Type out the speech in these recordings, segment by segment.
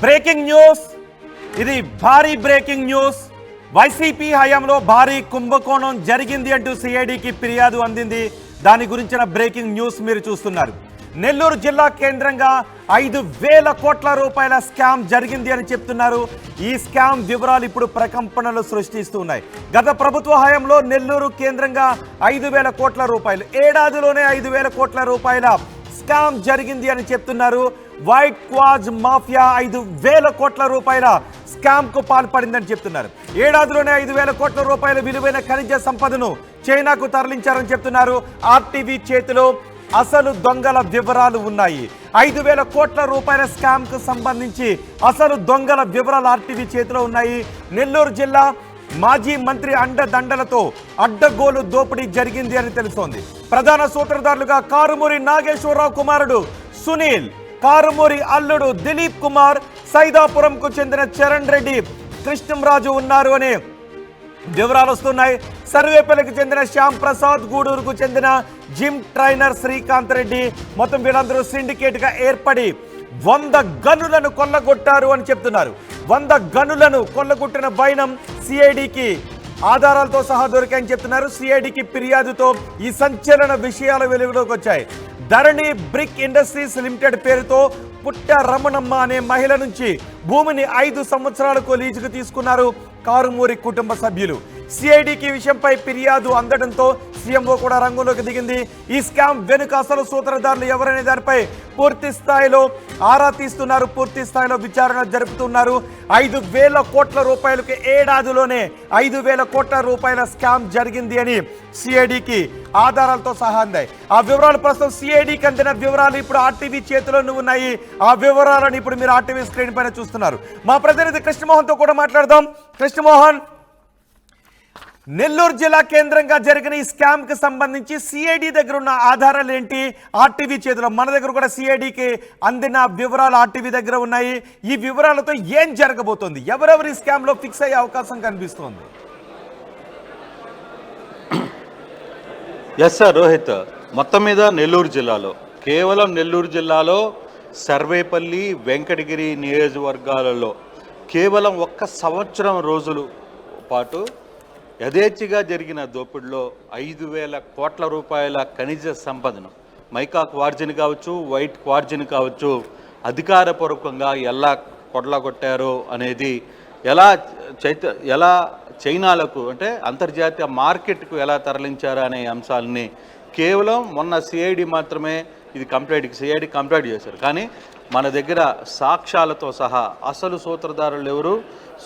Breaking news, ఇది భారీ breaking news. YCP హయాంలో భారీ కుంభకోణం జరిగింది అంటూ సిఐడికి ఫిర్యాదు అందింది. దాని గురించిన బ్రేకింగ్ న్యూస్ మీరు చూస్తున్నారు. నెల్లూరు జిల్లా కేంద్రంగా 5,000 కోట్ల రూపాయల స్కామ్ జరిగింది అని చెప్తున్నారు. ఈ స్కామ్ వివరాలు ఇప్పుడు ప్రకంపనలు సృష్టిస్తున్నాయి. గత ప్రభుత్వ హయాంలో నెల్లూరు కేంద్రంగా 5,000 కోట్ల రూపాయలు, ఏడాదిలోనే 5,000 కోట్ల రూపాయల స్కామ్ జరిగింది అని చెప్తున్నారు. వైట్ క్వాజ్ మాఫియా 5,000 కోట్ల రూపాయల స్కామ్ కు పాల్పడిందని చెప్తున్నారు. ఏడాదిలోనే 5,000 కోట్ల రూపాయల విలువైన ఖనిజ సంపదను చైనాకు తరలించారని చెప్తున్నారు. ఆర్టీవీ చేతిలో అసలు దొంగల వివరాలు ఉన్నాయి. 5,000 కోట్ల రూపాయల స్కామ్ కు సంబంధించి అసలు దొంగల వివరాలు ఆర్టీవీ చేతిలో ఉన్నాయి. నెల్లూరు జిల్లా మాజీ మంత్రి అండదండలతో అడ్డగోలు దోపిడీ జరిగింది అని తెలుస్తోంది. ప్రధాన సూత్రధారులుగా కారుమూరి నాగేశ్వరరావు కుమారుడు సునీల్, కారుమూరి అల్లుడు దిలీప్ కుమార్, సైదాపురంకు చెందిన చరణ్ రెడ్డి, కృష్ణంరాజు ఉన్నారు అనే వివరాలు వస్తున్నాయి. సర్వేపల్లికి చెందిన శ్యామ్ ప్రసాద్, గూడూరుకు చెందిన జిమ్ ట్రైనర్ శ్రీకాంత్ రెడ్డి, మొత్తం వీళ్ళందరూ సిండికేట్ గా ఏర్పడి 100 గనులను కొల్లగొట్టారు అని చెప్తున్నారు. 100 గనులను కొల్లగొట్టిన వైనం సిఐడికి ఆధారాలతో సహా దొరికాయని చెప్తున్నారు. సిఐడికి ఫిర్యాదుతో ఈ సంచలన విషయాలు వెలుగులోకి వచ్చాయి. ధరణి బ్రిక్ ఇండస్ట్రీస్ లిమిటెడ్ పేరుతో పుట్ట రమణమ్మ అనే మహిళ నుంచి భూమిని 5 సంవత్సరాలకు లీజుకు తీసుకున్నారు కారుమూరి కుటుంబ సభ్యులు. సిఐడికి విషయంపై ఫిర్యాదు అందడంతో సీఎంఓ కూడా రంగంలోకి దిగింది. ఈ స్కామ్ వెనుక అసలు సూత్రధారులు ఎవరనే దానిపై పూర్తి స్థాయిలో ఆరా తీస్తున్నారు, పూర్తి స్థాయిలో విచారణ జరుపుతున్నారు. 5,000 కోట్ల రూపాయలకి ఏడాదిలోనే 5,000 కోట్ల రూపాయల స్కామ్ జరిగింది అని సిఐడికి ఆధారాలతో సహా అందాయి. ఆ వివరాలు ప్రస్తుతం సిఐడికి అందిన వివరాలు ఇప్పుడు ఆర్టీవీ చేతిలోనే ఉన్నాయి. ఆ వివరాలను ఇప్పుడు మీరు ఆర్టీవీ స్క్రీన్ పైన చూస్తున్నారు. మా ప్రతినిధి కృష్ణమోహన్తో కూడా మాట్లాడదాం. కృష్ణమోహన్, నెల్లూరు జిల్లా కేంద్రంగా జరిగిన ఈ స్కామ్ కి సంబంధించి సిఐడి దగ్గర ఉన్న ఆధారాలు ఏంటి? ఆర్టీవీ చేతిలో, మన దగ్గర కూడా సిఐడికి అందిన వివరాలు ఆర్టీవీ దగ్గర ఉన్నాయి. ఈ వివరాలతో ఏం జరగబోతోంది? ఎవరెవరు ఈ స్కామ్ లో ఫిక్స్ అయ్యే అవకాశం కనిపిస్తోంది? ఎస్ సార్ రోహిత్, మొత్తం మీద నెల్లూరు జిల్లాలో, కేవలం నెల్లూరు జిల్లాలో సర్వేపల్లి, వెంకటగిరి నియోజకవర్గాలలో కేవలం 1 సంవత్సరం రోజుల పాటు యథేచ్ఛగా జరిగిన దోపిడిలో 5,000 కోట్ల రూపాయల ఖనిజ సంపదను, మైకా క్వార్జిన్ కావచ్చు, వైట్ క్వార్జిన్ కావచ్చు, అధికారపూర్వకంగా ఎలా కొట్టగొట్టారో అనేది, ఎలా చైనాలకు అంటే అంతర్జాతీయ మార్కెట్కు ఎలా తరలించారు అనే అంశాలని కేవలం మొన్న సిఐడి మాత్రమే సిఐడి కంప్లైంట్ చేశారు. కానీ మన దగ్గర సాక్ష్యాలతో సహా అసలు సూత్రధారులు ఎవరు,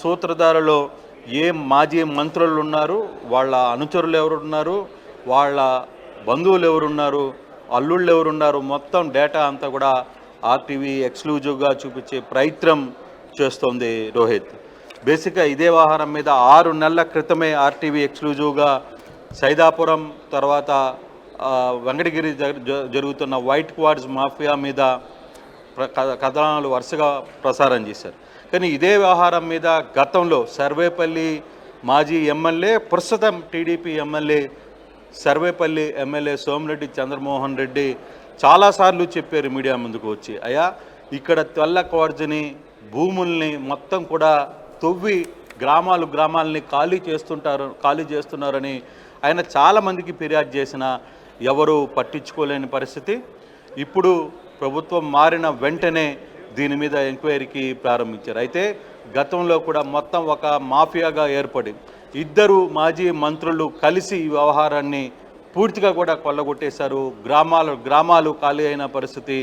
సూత్రధారులు ఏ మాజీ మంత్రులు ఉన్నారు, వాళ్ళ అనుచరులు ఎవరున్నారు, వాళ్ళ బంధువులు ఎవరున్నారు, అల్లుళ్ళు ఎవరున్నారు, మొత్తం డేటా అంతా కూడా ఆర్టీవీ ఎక్స్క్లూజివ్గా చూపించే ప్రయత్నం చేస్తోంది రోహిత్. బేసిక్గా ఇదే వ్యవహారం మీద 6 నెలల క్రితమే ఆర్టీవీ ఎక్స్క్లూజివ్గా సైదాపురం తర్వాత వెంకటగిరి జరుగుతున్న వైట్ క్వార్జ్ మాఫియా మీద కథనాలు వరుసగా ప్రసారం చేశారు. కానీ ఇదే వ్యవహారం మీద గతంలో సర్వేపల్లి మాజీ ఎమ్మెల్యే, ప్రస్తుతం TDP MLA, Sarvepalli MLA Somireddy Chandramohan Reddy చాలాసార్లు చెప్పారు మీడియా ముందుకు వచ్చి, అయ్యా ఇక్కడ తెల్ల క్వార్జిని భూముల్ని మొత్తం కూడా తవ్వి గ్రామాలని ఖాళీ చేస్తున్నారని ఆయన చాలామందికి ఫిర్యాదు చేసినా ఎవరు పట్టించుకోలేని పరిస్థితి. ఇప్పుడు ప్రభుత్వం మారిన వెంటనే దీని మీద ఎంక్వైరీకి ప్రారంభించారు. అయితే గతంలో కూడా మొత్తం ఒక మాఫియాగా ఏర్పడి 2 మాజీ మంత్రులు కలిసి ఈ వ్యవహారాన్ని పూర్తిగా కూడా కొల్లగొట్టేశారు. గ్రామాలు ఖాళీ అయిన పరిస్థితి,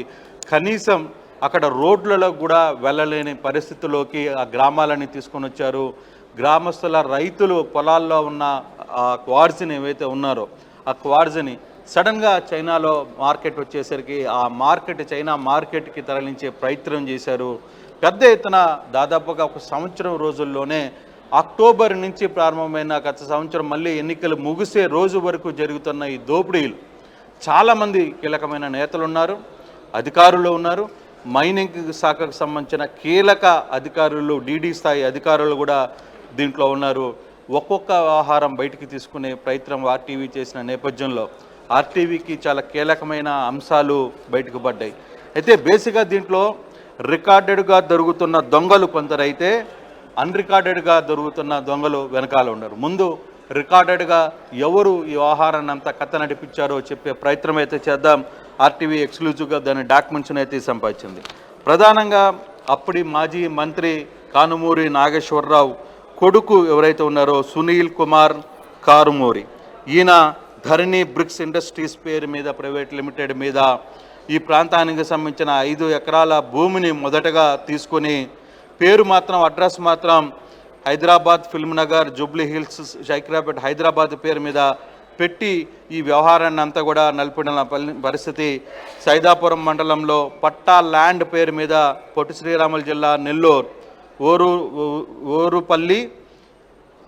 కనీసం అక్కడ రోడ్లలో కూడా వెళ్ళలేని పరిస్థితిలోకి ఆ గ్రామాలని తీసుకొని వచ్చారు. గ్రామస్తుల రైతులు పొలాల్లో ఉన్న ఆ క్వార్జిని ఏవైతే ఉన్నారో ఆ క్వార్జిని సడన్గా చైనాలో మార్కెట్ వచ్చేసరికి చైనా మార్కెట్కి తరలించే ప్రయత్నం చేశారు. పెద్ద ఎత్తున దాదాపుగా 1 సంవత్సరం రోజుల్లోనే అక్టోబర్ నుంచి ప్రారంభమైన గత సంవత్సరం మళ్ళీ ఎన్నికలు ముగిసే రోజు వరకు జరుగుతున్న ఈ దోపిడీలు చాలామంది కీలకమైన నేతలు ఉన్నారు, అధికారులు ఉన్నారు. మైనింగ్ శాఖకు సంబంధించిన కీలక అధికారులు, డీడీ స్థాయి అధికారులు కూడా దీంట్లో ఉన్నారు. ఒక్కొక్క వ్యవహారం బయటికి తీసుకునే ప్రయత్నం ఆర్టీవీ చేసిన నేపథ్యంలో ఆర్టీవీకి చాలా కీలకమైన అంశాలు బయటకు పడ్డాయి. అయితే బేసిక్గా దీంట్లో రికార్డెడ్గా దొరుకుతున్న దొంగలు కొందరైతే అన్రికార్డెడ్గా దొరుకుతున్న దొంగలు వెనకాల ఉన్నారు. ముందు రికార్డెడ్గా ఎవరు ఈ వ్యవహారాన్ని అంతా కథ నడిపించారో చెప్పే ప్రయత్నం అయితే చేద్దాం. ఆర్టీవీ ఎక్స్క్లూజివ్గా దాని డాక్యుమెంట్స్ని అయితే సంపాదించింది. ప్రధానంగా అప్పటి మాజీ మంత్రి కానుమూరి నాగేశ్వరరావు కొడుకు ఎవరైతే ఉన్నారో సునీల్ కుమార్ కారుమూరి, ఈయన ధరణి బ్రిక్స్ ఇండస్ట్రీస్ పేరు మీద ప్రైవేట్ లిమిటెడ్ మీద ఈ ప్రాంతానికి సంబంధించిన 5 ఎకరాల భూమిని మొదటగా తీసుకొని పేరు మాత్రం అడ్రస్ మాత్రం Hyderabad film Nagar Jubilee Hills Shaikpet Hyderabad పేరు మీద పెట్టి ఈ వ్యవహారాన్ని అంతా కూడా నలిపిన పరిస్థితి. సైదాపురం మండలంలో పట్టా ల్యాండ్ పేరు మీద పొట్టి శ్రీరాములు జిల్లా నెల్లూరు ఓరుపల్లి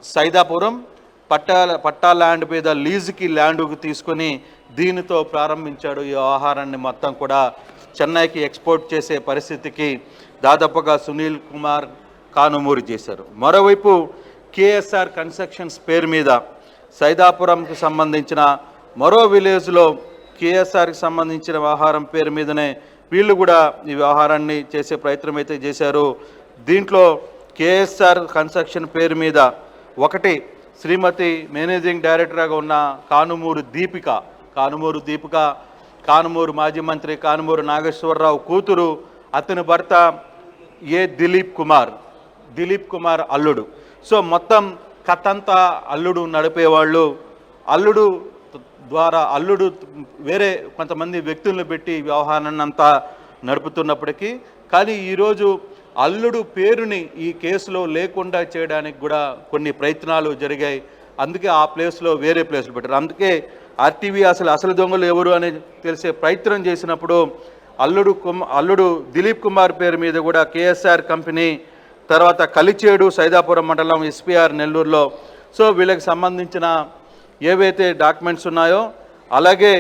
సైదాపురం పట్టా ల్యాండ్ మీద లీజుకి ల్యాండ్కు తీసుకొని దీనితో ప్రారంభించాడు ఈ వ్యవహారాన్ని మొత్తం కూడా చెన్నైకి ఎక్స్పోర్ట్ చేసే పరిస్థితికి దాదాపుగా సునీల్ కుమార్ కానుమూరి చేశారు. మరోవైపు కేఎస్ఆర్ కన్స్ట్రక్షన్స్ పేరు మీద సైదాపురంకి సంబంధించిన మరో విలేజ్లో కేఎస్ఆర్కి సంబంధించిన వ్యవహారం పేరు మీదనే వీళ్ళు కూడా ఈ వ్యవహారాన్ని చేసే ప్రయత్నం అయితే చేశారు. దీంట్లో కేఎస్ఆర్ కన్స్ట్రక్షన్ పేరు మీద ఒకటి శ్రీమతి మేనేజింగ్ డైరెక్టర్గా ఉన్న కానుమూరు దీపిక, కానుమూరు మాజీ మంత్రి కానుమూరు నాగేశ్వరరావు కూతురు, అతని భర్త దిలీప్ కుమార్ అల్లుడు. సో మొత్తం కథంతా అల్లుడు నడిపేవాళ్ళు. అల్లుడు వేరే కొంతమంది వ్యక్తులను పెట్టి వ్యవహారాన్ని అంతా నడుపుతున్నప్పటికీ కానీ ఈరోజు అల్లుడు పేరుని ఈ కేసులో లేకుండా చేయడానికి కూడా కొన్ని ప్రయత్నాలు జరిగాయి. అందుకే ఆ ప్లేస్లో వేరే ప్లేస్లు పెట్టారు. అందుకే ఆర్టీవీ అసలు దొంగలు ఎవరు అని తెలిసే ప్రయత్నం చేసినప్పుడు అల్లుడు దిలీప్ కుమార్ పేరు మీద కూడా కేఎస్ఆర్ కంపెనీ, తర్వాత కలిచేడు సైదాపురం మండలం ఎస్పీఆర్ నెల్లూరులో సో వీళ్ళకి సంబంధించిన ఏవైతే డాక్యుమెంట్స్ ఉన్నాయో అలాగే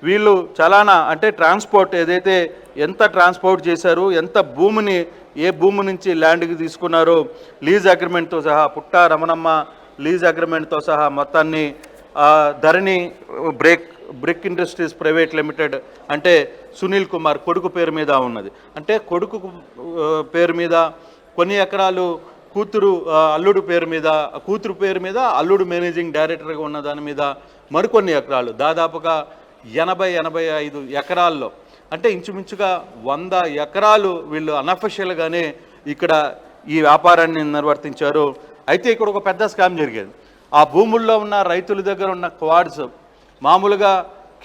వీళ్ళు చలానా అంటే ట్రాన్స్పోర్ట్ ఏదైతే ఎంత ట్రాన్స్పోర్ట్ చేశారు, ఎంత భూమిని ఏ భూమి నుంచి ల్యాండ్కి తీసుకున్నారో లీజ్ అగ్రిమెంట్తో సహా పుట్టా రమణమ్మ లీజ్ అగ్రిమెంట్తో సహా మొత్తాన్ని ధరణి బ్రిక్ ఇండస్ట్రీస్ ప్రైవేట్ లిమిటెడ్ అంటే సునీల్ కుమార్ కొడుకు పేరు మీద ఉన్నది. అంటే కొడుకు పేరు మీద కొన్ని ఎకరాలు, అల్లుడు పేరు మీద అల్లుడు మేనేజింగ్ డైరెక్టర్గా ఉన్న దాని మీద మరికొన్ని ఎకరాలు దాదాపుగా 80-85 ఎకరాల్లో అంటే ఇంచుమించుగా 100 ఎకరాలు వీళ్ళు అనఫిషియల్గానే ఇక్కడ ఈ వ్యాపారాన్ని నిర్వర్తించారు. అయితే ఇక్కడ ఒక పెద్ద స్కామ్ జరిగేది. ఆ భూముల్లో ఉన్న రైతుల దగ్గర ఉన్న క్వాడ్స్ మామూలుగా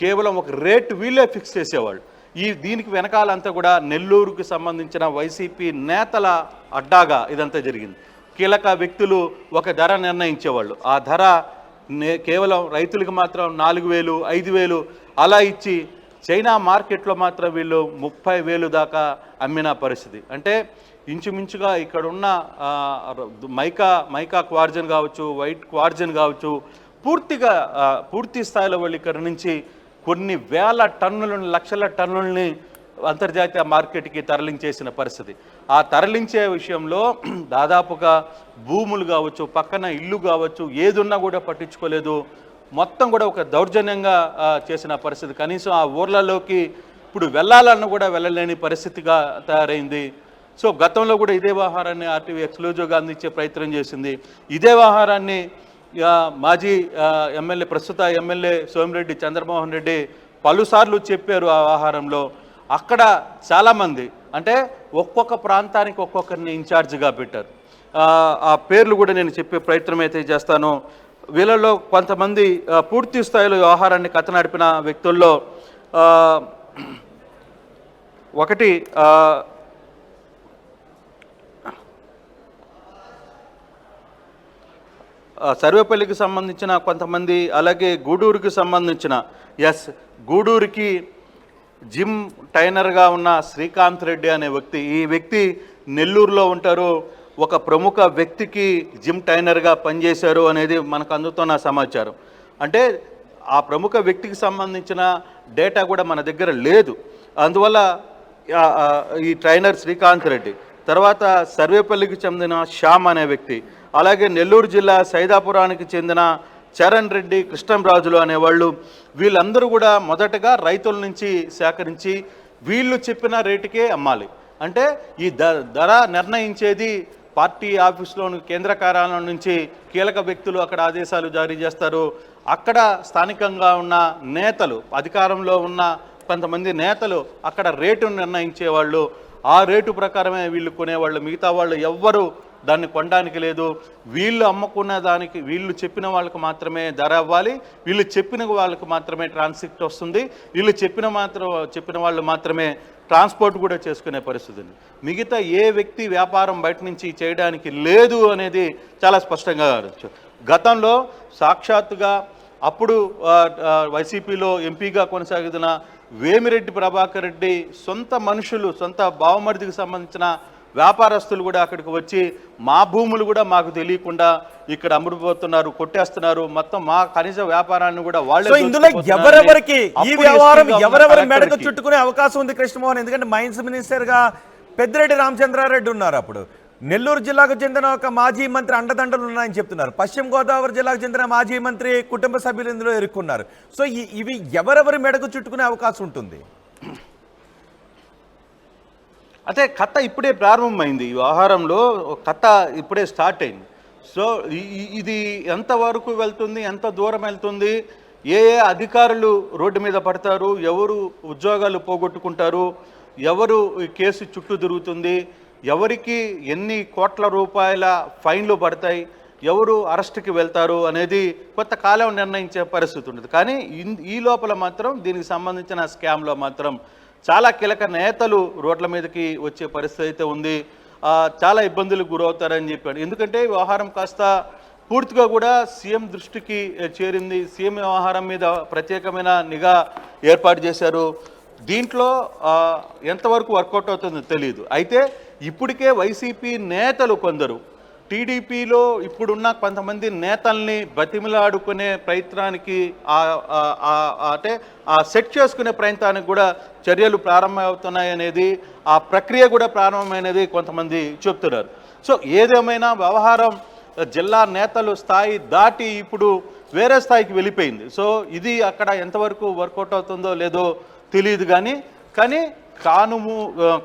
కేవలం ఒక రేట్ వీళ్ళే ఫిక్స్ చేసేవాళ్ళు. దీనికి వెనకాలంతా కూడా నెల్లూరుకి సంబంధించిన వైసీపీ నేతల అడ్డాగా ఇదంతా జరిగింది. కీలక వ్యక్తులు ఒక ధర నిర్ణయించేవాళ్ళు. ఆ ధర కేవలం రైతులకు మాత్రం 4,000, 5,000 అలా ఇచ్చి చైనా మార్కెట్లో మాత్రం వీళ్ళు 30,000 దాకా అమ్మిన పరిస్థితి. అంటే ఇంచుమించుగా ఇక్కడున్న మైకా క్వార్జన్ కావచ్చు, వైట్ క్వార్జన్ కావచ్చు, పూర్తి స్థాయిలో వాళ్ళు ఇక్కడ నుంచి కొన్ని వేల టన్నులను, లక్షల టన్నులని అంతర్జాతీయ మార్కెట్కి తరలించేసిన పరిస్థితి. ఆ తరలించే విషయంలో దాదాపుగా భూములు కావచ్చు, పక్కన ఇల్లు కావచ్చు, ఏదున్నా కూడా పట్టించుకోలేదు. మొత్తం కూడా ఒక దౌర్జన్యంగా చేసిన పరిస్థితి. కనీసం ఆ ఊర్లలోకి ఇప్పుడు వెళ్ళాలన్న కూడా వెళ్ళలేని పరిస్థితిగా తయారైంది. సో గతంలో కూడా ఇదే వ్యవహారాన్ని ఆర్టీవీ ఎక్స్క్లూజివ్గా అందించే ప్రయత్నం చేసింది. ఇదే వ్యవహారాన్ని మాజీ ఎమ్మెల్యే, ప్రస్తుత ఎమ్మెల్యే సోమిరెడ్డి చంద్రమోహన్ రెడ్డి పలుసార్లు చెప్పారు ఆ వ్యవహారంలో. అక్కడ చాలామంది అంటే ఒక్కొక్క ప్రాంతానికి ఒక్కొక్కరిని ఇన్ఛార్జిగా పెట్టారు. ఆ పేర్లు కూడా నేను చెప్పే ప్రయత్నం అయితే చేస్తాను. వీళ్ళలో కొంతమంది పూర్తి స్థాయిలో వ్యవహారాన్ని కథ నడిపిన వ్యక్తుల్లో ఒకటి సర్వేపల్లికి సంబంధించిన కొంతమంది, అలాగే గూడూరుకి సంబంధించిన గూడూరుకి జిమ్ ట్రైనర్గా ఉన్న శ్రీకాంత్ రెడ్డి అనే వ్యక్తి. ఈ వ్యక్తి నెల్లూరులో ఉంటారు. ఒక ప్రముఖ వ్యక్తికి జిమ్ ట్రైనర్గా పనిచేశారు అనేది మనకు అందుతున్న సమాచారం. అంటే ఆ ప్రముఖ వ్యక్తికి సంబంధించిన డేటా కూడా మన దగ్గర లేదు. అందువల్ల ఈ ట్రైనర్ శ్రీకాంత్ రెడ్డి, తర్వాత సర్వేపల్లికి చెందిన శ్యామ్ అనే వ్యక్తి, అలాగే నెల్లూరు జిల్లా సైదాపురానికి చెందిన చరణ్ రెడ్డి, కృష్ణంరాజులు అనేవాళ్ళు, వీళ్ళందరూ కూడా మొదటగా రైతుల నుంచి సేకరించి వీళ్ళు చెప్పిన రేటుకే అమ్మాలి. అంటే ఈ ధర నిర్ణయించేది పార్టీ ఆఫీసులోని కేంద్ర కార్యాలయం నుంచి కీలక వ్యక్తులు అక్కడ ఆదేశాలు జారీ చేస్తారు. అక్కడ స్థానికంగా ఉన్న నేతలు, అధికారంలో ఉన్న కొంతమంది నేతలు అక్కడ రేటును నిర్ణయించేవాళ్ళు. ఆ రేటు ప్రకారమే వీళ్ళు కొనేవాళ్ళు. మిగతా వాళ్ళు ఎవ్వరూ దాన్ని కొనడానికి లేదు. వీళ్ళు అమ్ముకున్న దానికి వీళ్ళు చెప్పిన వాళ్ళకి మాత్రమే ధర అవ్వాలి, వీళ్ళు చెప్పిన వాళ్ళకి మాత్రమే ట్రాన్సిక్ట్ వస్తుంది, వీళ్ళు చెప్పిన వాళ్ళు మాత్రమే ట్రాన్స్పోర్ట్ కూడా చేసుకునే పరిస్థితి ఉంది. మిగతా ఏ వ్యక్తి వ్యాపారం బయట నుంచి చేయడానికి లేదు అనేది చాలా స్పష్టంగా గతంలో సాక్షాత్తుగా అప్పుడు వైసీపీలో ఎంపీగా కొనసాగుతున్న వేమిరెడ్డి ప్రభాకర్ రెడ్డి సొంత మనుషులు, సొంత బావమరిదికి సంబంధించిన వ్యాపారస్తులు కూడా అక్కడికి వచ్చి మా భూములు కూడా మాకు తెలియకుండా ఇక్కడ అమ్ముడుపోతున్నారు, కొట్టేస్తున్నారు, మొత్తం మా కనీస వ్యాపారాన్ని కూడా వాళ్ళే. ఇందులో ఎవరెవరికి ఈ వ్యవహారం ఎవరెవరి మెడకు చుట్టుకునే అవకాశం ఉంది కృష్ణమోహన్? ఎందుకంటే మైన్స్ మినిస్టర్ గా పెద్దిరెడ్డి రామచంద్రారెడ్డి ఉన్నారు. అప్పుడు నెల్లూరు జిల్లాకు చెందిన ఒక మాజీ మంత్రి అండదండలు ఉన్నాయని చెప్తున్నారు. పశ్చిమ గోదావరి జిల్లాకు చెందిన మాజీ మంత్రి కుటుంబ సభ్యులు ఇందులో ఇరుక్కున్నారు. సో ఇవి ఎవరెవరి మెడకు చుట్టుకునే అవకాశం ఉంటుంది? అదే కథ ఇప్పుడే ప్రారంభమైంది. ఈ వ్యవహారంలో కథ ఇప్పుడే స్టార్ట్ అయింది. సో ఇది ఎంతవరకు వెళ్తుంది, ఎంత దూరం వెళ్తుంది, ఏ ఏ అధికారులు రోడ్డు మీద పడతారు, ఎవరు ఉద్యోగాలు పోగొట్టుకుంటారు, ఎవరు ఈ కేసు చుట్టూ తిరుగుతుంది, ఎవరికి ఎన్ని కోట్ల రూపాయల ఫైన్లు పడతాయి, ఎవరు అరెస్ట్కి వెళ్తారు అనేది కొంతకాలం నిర్ణయించే పరిస్థితి ఉంటుంది. కానీ ఈ లోపల మాత్రం దీనికి సంబంధించిన స్కామ్లో మాత్రం చాలా కీలక నేతలు రోడ్ల మీదకి వచ్చే పరిస్థితి అయితే ఉంది. చాలా ఇబ్బందులకు గురవుతారని చెప్పాడు. ఎందుకంటే వ్యవహారం కాస్త పూర్తిగా కూడా సీఎం దృష్టికి చేరింది. సీఎం వ్యవహారం మీద ప్రత్యేకమైన నిఘా ఏర్పాటు చేశారు. దీంట్లో ఎంతవరకు వర్కౌట్ అవుతుందో తెలియదు. అయితే ఇప్పటికే వైసీపీ నేతలు కొందరు టీడీపీలో ఇప్పుడున్న కొంతమంది నేతల్ని బతిమిలాడుకునే ప్రయత్నానికి అంటే సెట్ చేసుకునే ప్రయత్నానికి కూడా చర్యలు ప్రారంభమవుతున్నాయి అనేది, ఆ ప్రక్రియ కూడా ప్రారంభమైనది కొంతమంది చెప్తున్నారు. సో ఏదేమైనా వ్యవహారం జిల్లా నేతలు స్థాయి దాటి ఇప్పుడు వేరే స్థాయికి వెళ్ళిపోయింది. సో ఇది అక్కడ ఎంతవరకు వర్కౌట్ అవుతుందో లేదో తెలియదు. కానీ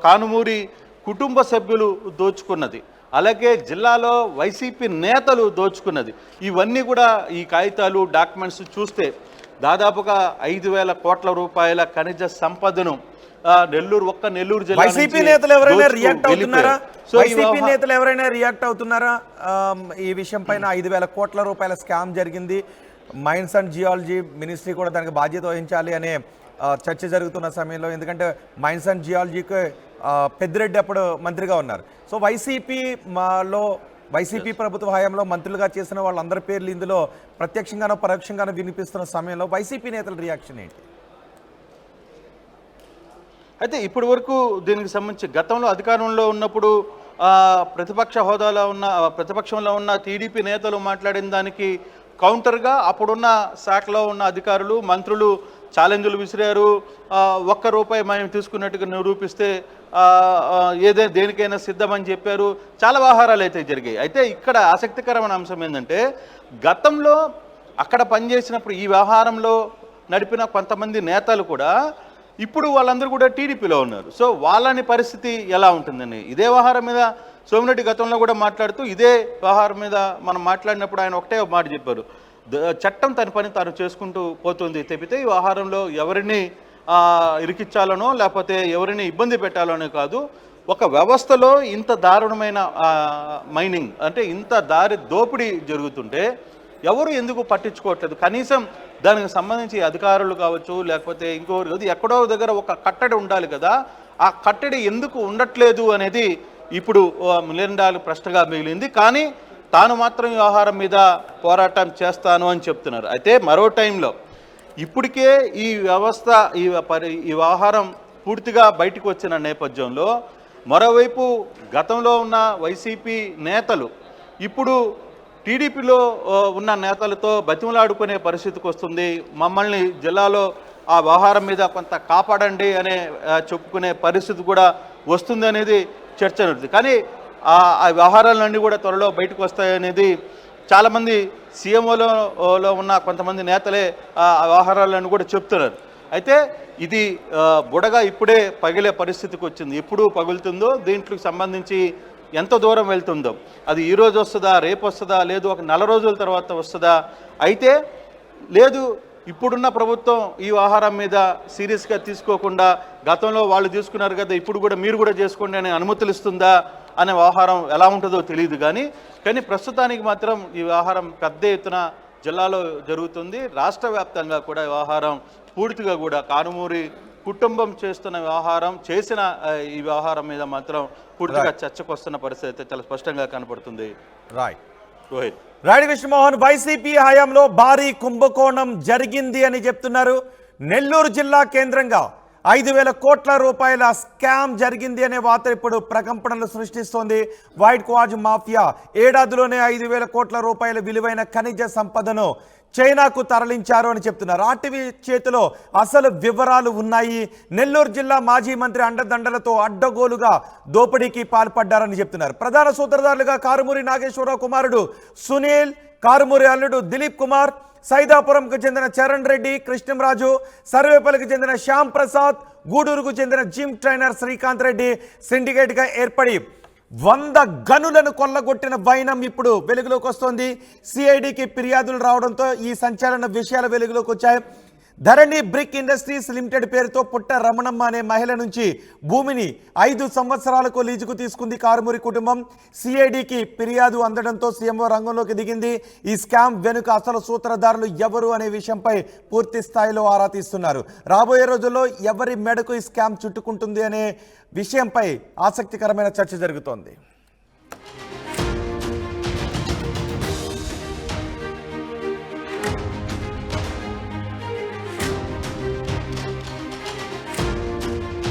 కానుమూరి కుటుంబ సభ్యులు దోచుకున్నది, అలాగే జిల్లాలో వైసీపీ నేతలు దోచుకున్నది, ఇవన్నీ కూడా ఈ కాగితాలు డాక్యుమెంట్స్ చూస్తే దాదాపుగా 5,000 కోట్ల రూపాయల ఖనిజ సంపదను నెల్లూరు జిల్లా వైసీపీ నేతలు ఎవరైనా రియాక్ట్ అవుతున్నారా? వైసీపీ నేతలు ఎవరైనా రియాక్ట్ అవుతున్నారా ఈ విషయం పైన? 5,000 కోట్ల రూపాయల స్కామ్ జరిగింది, మైన్స్ అండ్ జియాలజీ మినిస్ట్రీ కూడా దానికి బాధ్యత వహించాలి అనే చర్చ జరుగుతున్న సమయంలో, ఎందుకంటే మైన్స్ అండ్ జియాలజీకి పెద్దిరెడ్డి అప్పుడు మంత్రిగా ఉన్నారు. సో వైసీపీ ప్రభుత్వ హయాంలో మంత్రులుగా చేసిన వాళ్ళందరి పేర్లు ఇందులో ప్రత్యక్షంగానో పరోక్షంగానో వినిపిస్తున్న సమయంలో వైసీపీ నేతల రియాక్షన్ ఏంటి? అయితే ఇప్పటి వరకు దీనికి సంబంధించి గతంలో అధికారంలో ఉన్నప్పుడు ప్రతిపక్షంలో ఉన్న టీడీపీ నేతలు మాట్లాడిన దానికి కౌంటర్గా అప్పుడున్న శాఖలో ఉన్న అధికారులు, మంత్రులు ఛాలెంజ్లు విసిరారు. ₹1 మేము తీసుకున్నట్టుగా నిరూపిస్తే దేనికైనా సిద్ధమని చెప్పారు. చాలా వ్యవహారాలు అయితే జరిగాయి. అయితే ఇక్కడ ఆసక్తికరమైన అంశం ఏంటంటే, గతంలో అక్కడ పనిచేసినప్పుడు ఈ వ్యవహారంలో నడిపిన కొంతమంది నేతలు కూడా ఇప్పుడు వాళ్ళందరూ కూడా టీడీపీలో ఉన్నారు. సో వాళ్ళని పరిస్థితి ఎలా ఉంటుందని ఇదే వ్యవహారం మీద సోమిరెడ్డి గతంలో కూడా మాట్లాడుతూ ఇదే వ్యవహారం మీద మనం మాట్లాడినప్పుడు ఆయన ఒకటే మాట చెప్పారు, చట్టం తన పని తాను చేసుకుంటూ పోతుంది తప్పితే ఈ వ్యవహారంలో ఎవరిని ఇరికిచ్చాలనో లేకపోతే ఎవరిని ఇబ్బంది పెట్టాలనో కాదు, ఒక వ్యవస్థలో ఇంత దారుణమైన మైనింగ్ అంటే ఇంత దోపిడీ జరుగుతుంటే ఎవరు ఎందుకు పట్టించుకోవట్లేదు? కనీసం దానికి సంబంధించి అధికారులు కావచ్చు లేకపోతే ఇంకోరు కాదు, ఎక్కడో దగ్గర ఒక కట్టడి ఉండాలి కదా, ఆ కట్టడి ఎందుకు ఉండట్లేదు అనేది ఇప్పుడు మిలియన్ ప్రశ్నగా మిగిలింది. కానీ తాను మాత్రం వ్యవహారం మీద పోరాటం చేస్తాను అని చెప్తున్నారు. అయితే మరో టైంలో ఇప్పటికే ఈ వ్యవస్థ ఈ వ్యవహారం పూర్తిగా బయటకు వచ్చిన నేపథ్యంలో మరోవైపు గతంలో ఉన్న వైసీపీ నేతలు ఇప్పుడు టీడీపీలో ఉన్న నేతలతో బతిమలాడుకునే పరిస్థితికి వస్తుంది. మమ్మల్ని జిల్లాలో ఆ వ్యవహారం మీద కొంత కాపాడండి అనే చెప్పుకునే పరిస్థితి కూడా వస్తుంది అనేది చర్చ నడుస్తుంది. కానీ ఆ వ్యవహారాలన్నీ కూడా త్వరలో బయటకు వస్తాయనేది చాలామంది సీఎంఓలో ఉన్న కొంతమంది నేతలే ఆ వ్యవహారాలను కూడా చెప్తున్నారు. అయితే ఇది బుడగ ఇప్పుడే పగిలే పరిస్థితికి వచ్చింది. ఎప్పుడు పగులుతుందో దీంట్కి సంబంధించి ఎంత దూరం వెళ్తుందో, అది ఈరోజు వస్తుందా, రేపు వస్తుందా, లేదు ఒక 4 రోజుల తర్వాత వస్తుందా, అయితే లేదు ఇప్పుడున్న ప్రభుత్వం ఈ వ్యవహారం మీద సీరియస్గా తీసుకోకుండా గతంలో వాళ్ళు తీసుకున్నారు కదా ఇప్పుడు కూడా మీరు కూడా చేసుకోండి అనే అనుమతులు ఇస్తుందా అనే వ్యవహారం ఎలా ఉంటుందో తెలియదు. కానీ ప్రస్తుతానికి మాత్రం ఈ వ్యవహారం పెద్ద ఎత్తున జిల్లాలో జరుగుతుంది. రాష్ట్ర వ్యాప్తంగా కూడా వ్యవహారం పూర్తిగా కూడా కారుమూరి కుటుంబం చేస్తున్న ఈ వ్యవహారం మీద మాత్రం పూర్తిగా చర్చకు వస్తున్న పరిస్థితి అయితే చాలా స్పష్టంగా కనపడుతుంది. రోహిత్ రాడి కృష్ణమోహన్, వైసీపీ హయాంలో భారీ కుంభకోణం జరిగింది అని చెప్తున్నారు. నెల్లూరు జిల్లా కేంద్రంగా 5,000 కోట్ల రూపాయల స్కామ్ జరిగింది అనే వార్త ఇప్పుడు ప్రకంపనలు సృష్టిస్తోంది. వైట్ క్వాజ్ మాఫియా ఏడాదిలోనే 5,000 కోట్ల రూపాయల విలువైన ఖనిజ సంపదను చైనాకు తరలించారు అని చెప్తున్నారు. ఆర్టీవీ చేతిలో అసలు వివరాలు ఉన్నాయి. నెల్లూరు జిల్లా మాజీ మంత్రి అండదండలతో అడ్డగోలుగా దోపిడీకి పాల్పడ్డారని చెప్తున్నారు. ప్రధాన సూత్రధారులుగా కారుమూరి నాగేశ్వరరావు కుమారుడు సునీల్, కారుమూరి అల్లుడు దిలీప్ కుమార్, సైదాపురంకు చెందిన చరణ్ రెడ్డి, కృష్ణంరాజు, సర్వేపల్లికి చెందిన శ్యామ్ ప్రసాద్, గూడూరుకు చెందిన జిమ్ ట్రైనర్ శ్రీకాంత్ రెడ్డి సిండికేట్గా ఏర్పడి 100 గనులను కొల్లగొట్టిన వైనం ఇప్పుడు వెలుగులోకి వస్తోంది. సిఐడికి ఫిర్యాదులు రావడంతో ఈ సంచలన విషయాలు వెలుగులోకి వచ్చాయి. ధరణి బ్రిక్ ఇండస్ట్రీస్ లిమిటెడ్ పేరుతో పుట్ట రమణమ్మ అనే మహిళ నుంచి భూమిని 5 సంవత్సరాలకు లీజుకు తీసుకుంది కారుమూరి కుటుంబం. సిఐడికి ఫిర్యాదు అందడంతో సీఎంఓ రంగంలోకి దిగింది. ఈ స్కామ్ వెనుక అసలు సూత్రధారులు ఎవరు అనే విషయంపై పూర్తి స్థాయిలో ఆరా తీస్తున్నారు. రాబోయే రోజుల్లో ఎవరి మెడకు ఈ స్కామ్ చుట్టుకుంటుంది అనే విషయంపై ఆసక్తికరమైన చర్చ జరుగుతోంది.